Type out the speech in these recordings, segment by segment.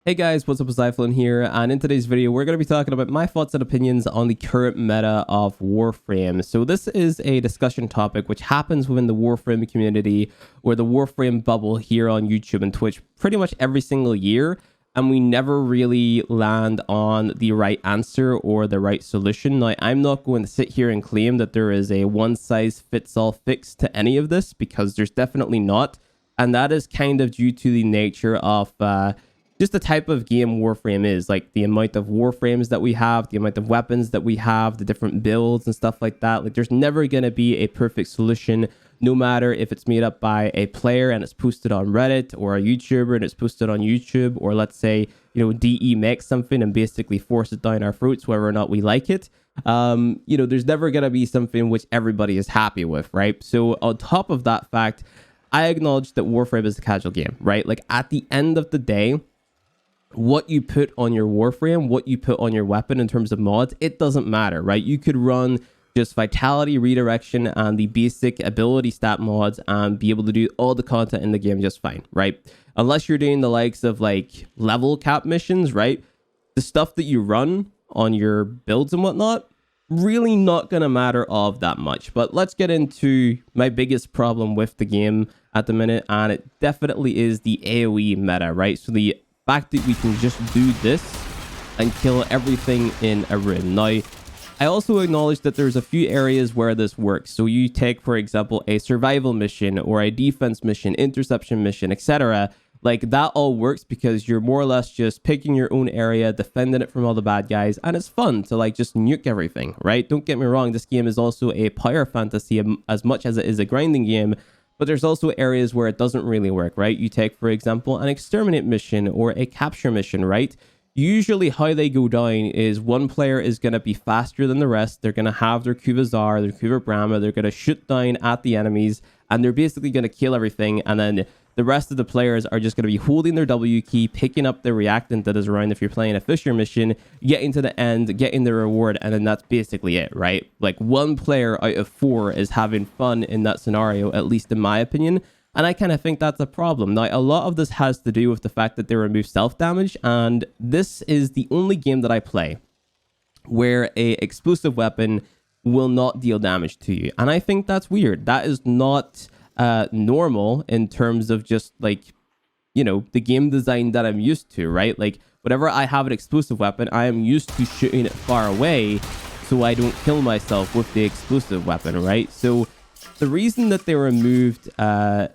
Hey guys, what's up? It's iFlynn here, and in today's video, we're going to be talking about my thoughts and opinions on the current meta of Warframe. So this is a discussion topic which happens within the Warframe community or the Warframe bubble here on YouTube and Twitch pretty much every single year, and we never really land on the right answer or the right solution. Now, I'm not going to sit here and claim that there is a one-size-fits-all fix to any of this, because there's definitely not, and that is kind of due to the nature of just the type of game Warframe is, like the amount of Warframes that we have, the amount of weapons that we have, the different builds and stuff like that. Like, there's never going to be a perfect solution, no matter if it's made up by a player and it's posted on Reddit, or a YouTuber and it's posted on YouTube, or let's say, DE makes something and basically force it down our throats whether or not we like it. There's never going to be something which everybody is happy with, right? So on top of that fact, I acknowledge that Warframe is a casual game, right? Like, at the end of the day, what you put on your Warframe, what you put on your weapon in terms of mods, it doesn't matter, right? You could run just vitality, redirection, and the basic ability stat mods and be able to do all the content in the game just fine, right? Unless you're doing the likes of like level cap missions, right? The stuff that you run on your builds and whatnot, really not going to matter all of that much. But let's get into my biggest problem with the game at the minute, and it definitely is the AoE meta, right? So the fact that we can just do this and kill everything in a room. Now, I also acknowledge that there's a few areas where this works. So you take, for example, a survival mission or a defense mission, interception mission, etc. Like, that all works because you're more or less just picking your own area, defending it from all the bad guys, and it's fun to like just nuke everything, right? Don't get me wrong, this game is also a power fantasy as much as it is a grinding game. But there's also areas where it doesn't really work, right? You take, for example, an exterminate mission or a capture mission, right? Usually how they go down is one player is going to be faster than the rest. They're going to have their Kuvazar, their Kuva Brahma. They're going to shoot down at the enemies, and they're basically going to kill everything. And then the rest of the players are just going to be holding their W key, picking up the reactant that is around if you're playing a Fisher mission, getting to the end, getting the reward, and then that's basically it, right? Like, one player out of 4 is having fun in that scenario, at least in my opinion. And I kind of think that's a problem. Now, a lot of this has to do with the fact that they remove self-damage, and this is the only game that I play where a explosive weapon will not deal damage to you. And I think that's weird. That is not normal in terms of just like, the game design that I'm used to, right? Like, whenever I have an explosive weapon, I am used to shooting it far away so I don't kill myself with the explosive weapon, right? So the reason that they removed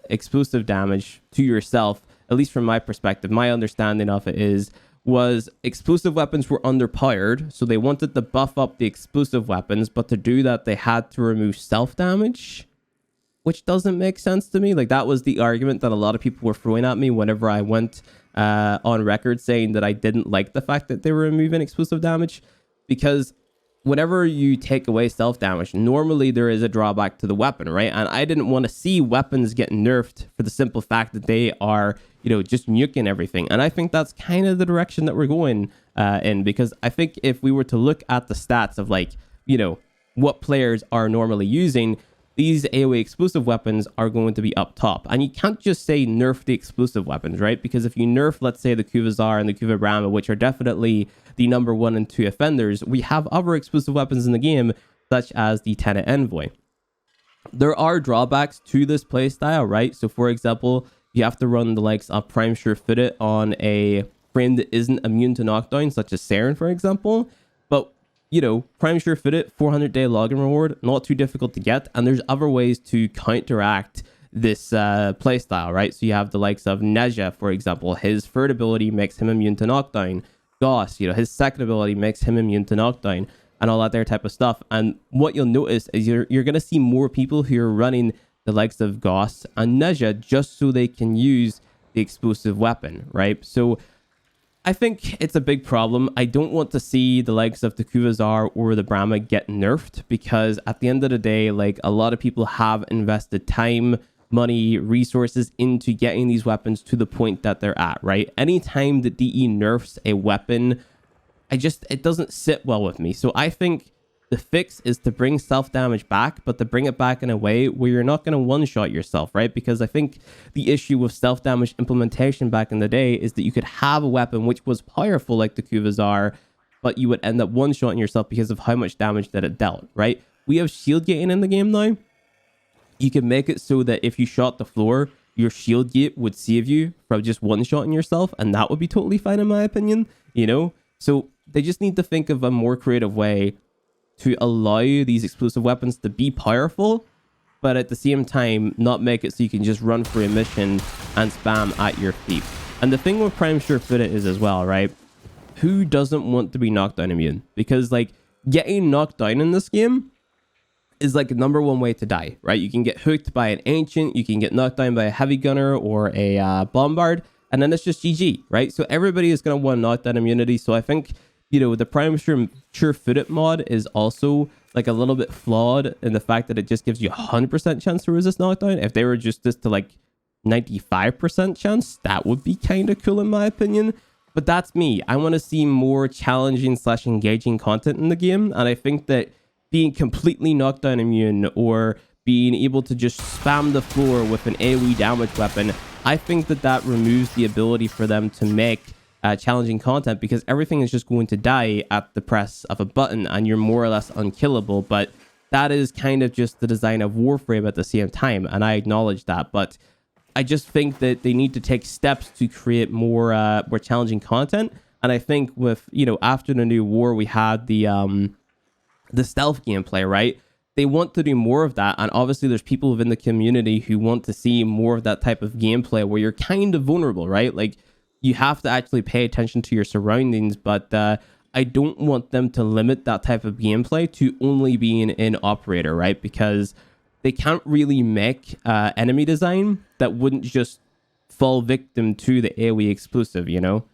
explosive damage to yourself, at least from my perspective, my understanding of it was explosive weapons were underpowered, so they wanted to buff up the explosive weapons, but to do that, they had to remove self-damage, which doesn't make sense to me. Like, that was the argument that a lot of people were throwing at me whenever I went on record saying that I didn't like the fact that they were removing explosive damage, because whenever you take away self-damage, normally there is a drawback to the weapon, right? And I didn't want to see weapons get nerfed for the simple fact that they are, just nuking everything. And I think that's kind of the direction that we're going in, because I think if we were to look at the stats of like, what players are normally using, these AoE explosive weapons are going to be up top. And you can't just say nerf the explosive weapons, right? Because if you nerf, let's say, the Kuvazar and the Kuva Brahma, which are definitely the number 1 and 2 offenders, we have other explosive weapons in the game, such as the Tenet Envoy. There are drawbacks to this playstyle, right? So, for example, you have to run the likes of Prime Sure-Footed on a frame that isn't immune to knockdown, such as Saren, for example. But Prime Sure-Footed, 400-day login reward, not too difficult to get. And there's other ways to counteract this playstyle, right? So you have the likes of Neja, for example. His third ability makes him immune to knockdown. Goss, his second ability makes him immune to knockdown, and all that there type of stuff. And what you'll notice is you're going to see more people who are running the likes of Goss and Neja just so they can use the explosive weapon, right? So I think it's a big problem. I don't want to see the likes of the Kuvazar or the Brahma get nerfed, because at the end of the day, like, a lot of people have invested time, money, resources into getting these weapons to the point that they're at, right? Anytime the DE nerfs a weapon, it doesn't sit well with me. So I think The fix is to bring self-damage back, but to bring it back in a way where you're not going to one-shot yourself, right? Because I think the issue with self-damage implementation back in the day is that you could have a weapon which was powerful like the Kuvazar, but you would end up one-shotting yourself because of how much damage that it dealt, right? We have shield gating in the game now. You can make it so that if you shot the floor, your shield gate would save you from just one-shotting yourself, and that would be totally fine in my opinion, you know? So they just need to think of a more creative way to allow these explosive weapons to be powerful, but at the same time not make it so you can just run through a mission and spam at your feet. And the thing with Prime Surefooted is as well, right? Who doesn't want to be knockdown immune? Because like getting knocked down in this game is like the number one way to die, right? You can get hooked by an ancient, you can get knocked down by a heavy gunner or a bombard, and then it's just GG, right? So everybody is going to want knockdown immunity. So I think, you know, the Prime Surefooted mod is also like a little bit flawed in the fact that it just gives you 100% chance to resist knockdown. If they were just this to like 95% chance, that would be kind of cool in my opinion. But that's me. I want to see more challenging / engaging content in the game. And I think that being completely knockdown immune or being able to just spam the floor with an AoE damage weapon, I think that that removes the ability for them to make challenging content, because everything is just going to die at the press of a button and you're more or less unkillable. But that is kind of just the design of Warframe at the same time, and I acknowledge that. But I just think that they need to take steps to create more challenging content. And I think with, you know, after the new war, we had the stealth gameplay, right? They want to do more of that, and obviously there's people within the community who want to see more of that type of gameplay where you're kind of vulnerable, right? Like, you have to actually pay attention to your surroundings, but I don't want them to limit that type of gameplay to only being in operator, right? Because they can't really make enemy design that wouldn't just fall victim to the AoE explosive, you know?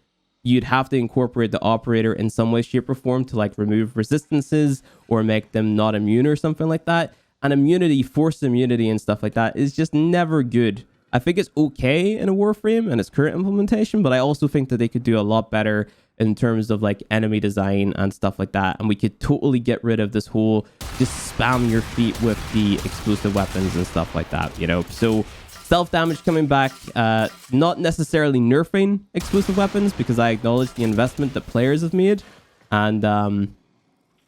You'd have to incorporate the operator in some way, shape, or form to like remove resistances or make them not immune or something like that. And immunity, forced immunity and stuff like that is just never good. I think it's okay in a Warframe and its current implementation, but I also think that they could do a lot better in terms of like enemy design and stuff like that. And we could totally get rid of this whole just spam your feet with the explosive weapons and stuff like that, you know? So self-damage coming back, not necessarily nerfing explosive weapons, because I acknowledge the investment that players have made. And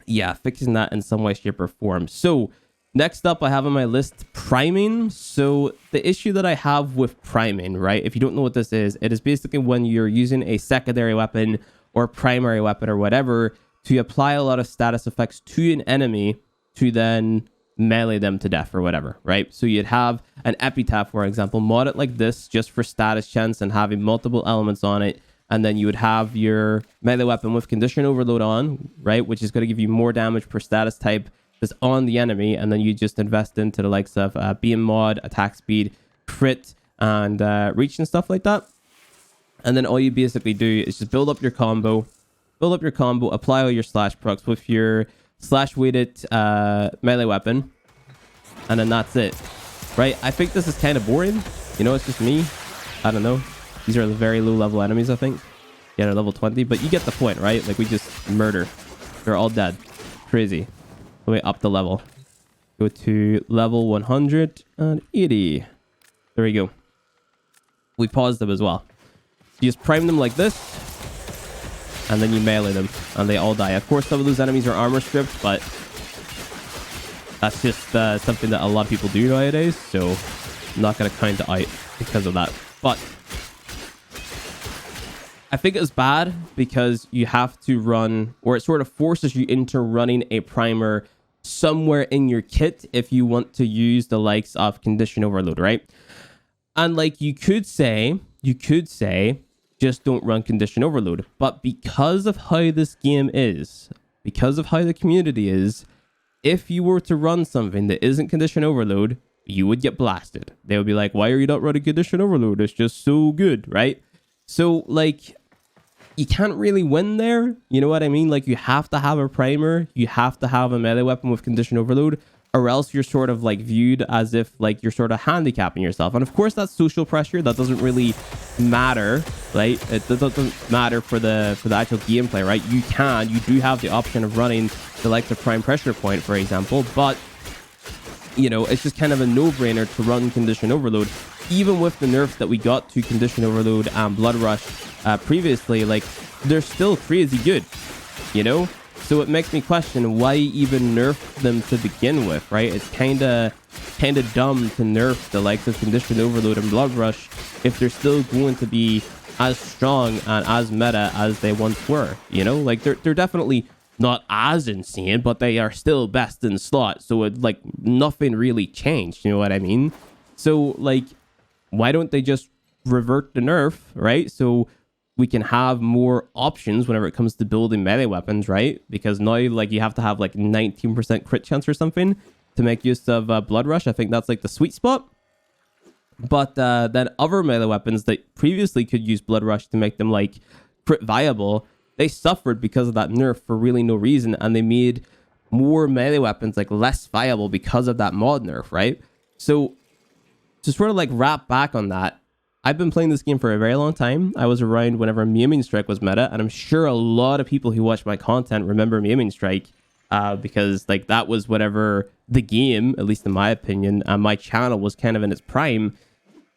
yeah, fixing that in some way, shape, or form. So next up, I have on my list priming. So the issue that I have with priming, right? If you don't know what this is, it is basically when you're using a secondary weapon or primary weapon or whatever to apply a lot of status effects to an enemy to then melee them to death or whatever, right? So you'd have an epitaph, for example, mod it like this just for status chance and having multiple elements on it. And then you would have your melee weapon with condition overload on, right? Which is going to give you more damage per status type that's on the enemy. And then you just invest into the likes of beam mod, attack speed, crit, and reach and stuff like that. And then all you basically do is just build up your combo, apply all your slash procs with your slash weighted melee weapon, and then that's it, right? I think this is kind of boring, you know. It's just me, I don't know. These are very low level enemies, I think. Yeah, they're level 20, but you get the point, right? Like, we just murder, they're all dead. Crazy. Let me up the level, go to level 180. There we go. We paused them as well. You just prime them like this, and then you melee them, and they all die. Of course, some of those enemies are armor stripped, but that's just something that a lot of people do nowadays, so I'm not going to count it out because of that. But I think it's bad because you have to run, or it sort of forces you into running a primer somewhere in your kit if you want to use the likes of condition overload, right? And like you could say, just don't run condition overload. But because of how this game is, because of how the community is, if you were to run something that isn't condition overload, you would get blasted. They would be like, why are you not running condition overload? It's just so good, right? So like, you can't really win there. You know what I mean? Like, you have to have a primer. You have to have a melee weapon with condition overload. or else you're sort of like viewed as if like you're sort of handicapping yourself. And of course that's social pressure. That doesn't really matter, right? It doesn't matter for the actual gameplay, right? You do have the option of running the likes of Prime Pressure Point, for example, but you know, it's just kind of a no-brainer to run Condition Overload. Even with the nerfs that we got to Condition Overload and Blood Rush previously, like, they're still crazy good, you know? So it makes me question why even nerf them to begin with, right? It's kind of dumb to nerf the likes of Condition Overload and Blood Rush if they're still going to be as strong and as meta as they once were, you know? Like, they're definitely not as insane, but they are still best in slot. So it, like, nothing really changed, you know what I mean? So, like, why don't they just revert the nerf, right? So we can have more options whenever it comes to building melee weapons, right? Because now, like, you have to have like 19% crit chance or something to make use of Blood Rush. I think that's like the sweet spot. But then other melee weapons that previously could use Blood Rush to make them like crit viable, they suffered because of that nerf for really no reason, and they made more melee weapons like less viable because of that mod nerf, right? So to sort of like wrap back on that, I've been playing this game for a very long time. I was around whenever Maiming Strike was meta, and I'm sure a lot of people who watch my content remember Maiming Strike because like that was whatever the game, at least in my opinion, and my channel was kind of in its prime.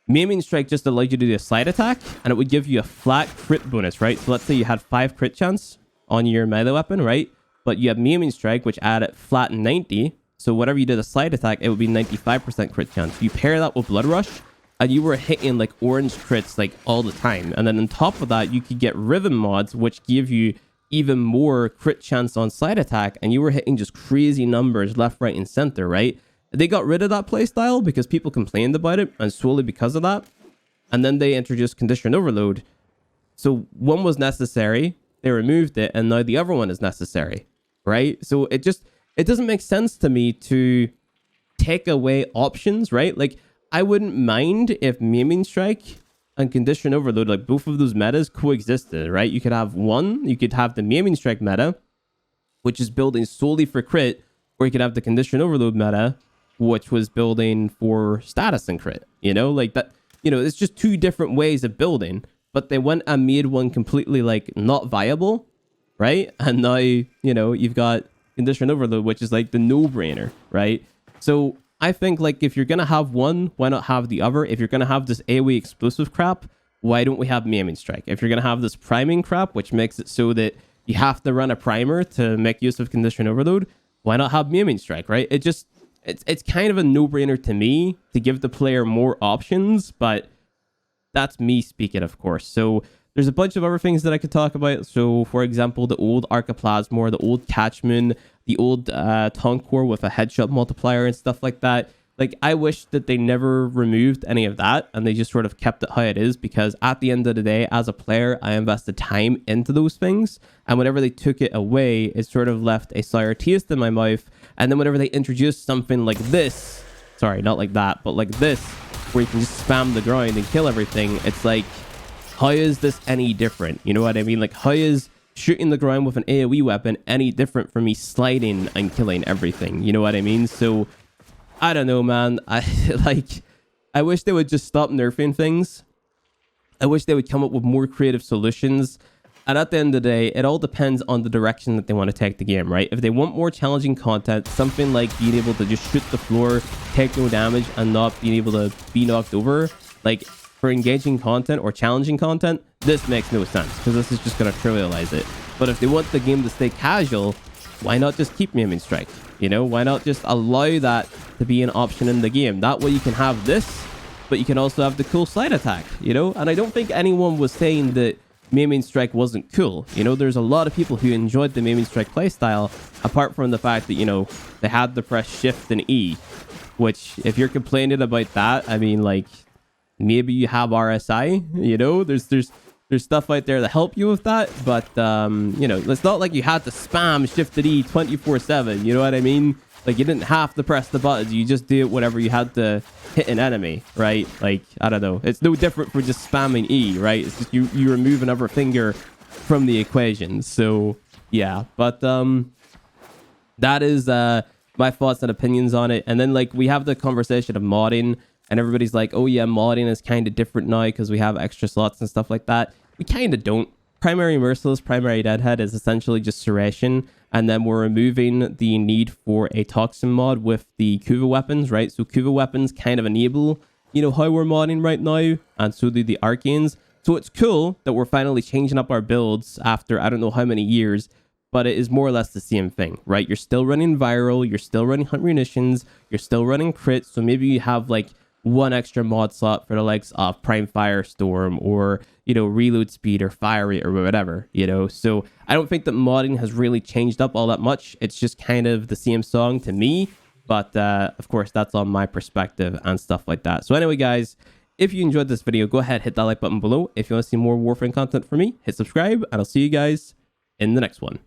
Maiming Strike just allowed you to do a slide attack, and it would give you a flat crit bonus, right? So let's say you had 5 crit chance on your melee weapon, right? But you have Maiming Strike, which added flat 90. So whatever you did a slide attack, it would be 95% crit chance. You pair that with Blood Rush, and you were hitting like orange crits like all the time. And then on top of that, you could get rhythm mods, which give you even more crit chance on slide attack, and you were hitting just crazy numbers left, right, and center, right? They got rid of that playstyle because people complained about it, and solely because of that. And then they introduced Condition Overload. So one was necessary, they removed it, and now the other one is necessary, right? So it doesn't make sense to me to take away options, right? Like, I wouldn't mind if Maiming Strike and Condition Overload, like both of those metas coexisted, right? You could have the Maiming Strike meta, which is building solely for crit, or you could have the Condition Overload meta, which was building for status and crit, you know? Like that, you know, it's just two different ways of building, but they went and made one completely like not viable, right? And now, you know, you've got Condition Overload, which is like the no-brainer, right? So I think like if you're gonna have one, why not have the other? If you're gonna have this AoE explosive crap, why don't we have Maiming Strike? If you're gonna have this priming crap, which makes it so that you have to run a primer to make use of Condition Overload, why not have Maiming Strike, right? It's kind of a no-brainer to me to give the player more options, but that's me speaking, of course. So there's a bunch of other things that I could talk about. So, for example, the old Archiplasmor, the old Catchman, the old Tonkor with a headshot multiplier and stuff like that. Like, I wish that they never removed any of that and they just sort of kept it how it is, because at the end of the day, as a player, I invested time into those things. And whenever they took it away, it sort of left a sour taste in my mouth. And then whenever they introduced something like this, sorry, not like that, but like this, where you can just spam the ground and kill everything, it's like, how is this any different? You know what I mean? Like, how is shooting the ground with an AoE weapon any different from me sliding and killing everything? You know what I mean? So, I don't know, man. I wish they would just stop nerfing things. I wish they would come up with more creative solutions. And at the end of the day, it all depends on the direction that they want to take the game, right? If they want more challenging content, something like being able to just shoot the floor, take no damage, and not being able to be knocked over, like, for engaging content or challenging content, this makes no sense, because this is just going to trivialize it. But if they want the game to stay casual, why not just keep Maiming Strike? You know, why not just allow that to be an option in the game? That way you can have this, but you can also have the cool slide attack, you know? And I don't think anyone was saying that Maiming Strike wasn't cool. You know, there's a lot of people who enjoyed the Maiming Strike playstyle, apart from the fact that, you know, they had to press Shift and E, which, if you're complaining about that, I mean, like, maybe you have RSI, you know? There's stuff out there to help you with that, but, you know, it's not like you had to spam Shift and E 24/7, you know what I mean? Like, you didn't have to press the buttons, you just do it whenever you had to hit an enemy, right? Like, I don't know. It's no different for just spamming E, right? It's just you remove another finger from the equation. So, yeah. But, that is my thoughts and opinions on it. And then like we have the conversation of modding, and everybody's like, oh yeah, modding is kind of different now because we have extra slots and stuff like that. We kind of don't. Primary Merciless, Primary Deadhead is essentially just Suration, and then we're removing the need for a Toxin mod with the Kuva weapons, right? So Kuva weapons kind of enable, you know, how we're modding right now, and so do the Arcanes. So it's cool that we're finally changing up our builds after I don't know how many years, but it is more or less the same thing, right? You're still running Viral, you're still running Hunt Munitions, you're still running Crit, so maybe you have like one extra mod slot for the likes of Prime Firestorm or, you know, reload speed or fire rate or whatever, you know. So I don't think that modding has really changed up all that much. It's just kind of the same song to me, but of course that's on my perspective and stuff like that. So anyway, guys, if you enjoyed this video, go ahead, hit that like button below. If you want to see more Warframe content from me, hit subscribe, and I'll see you guys in the next one.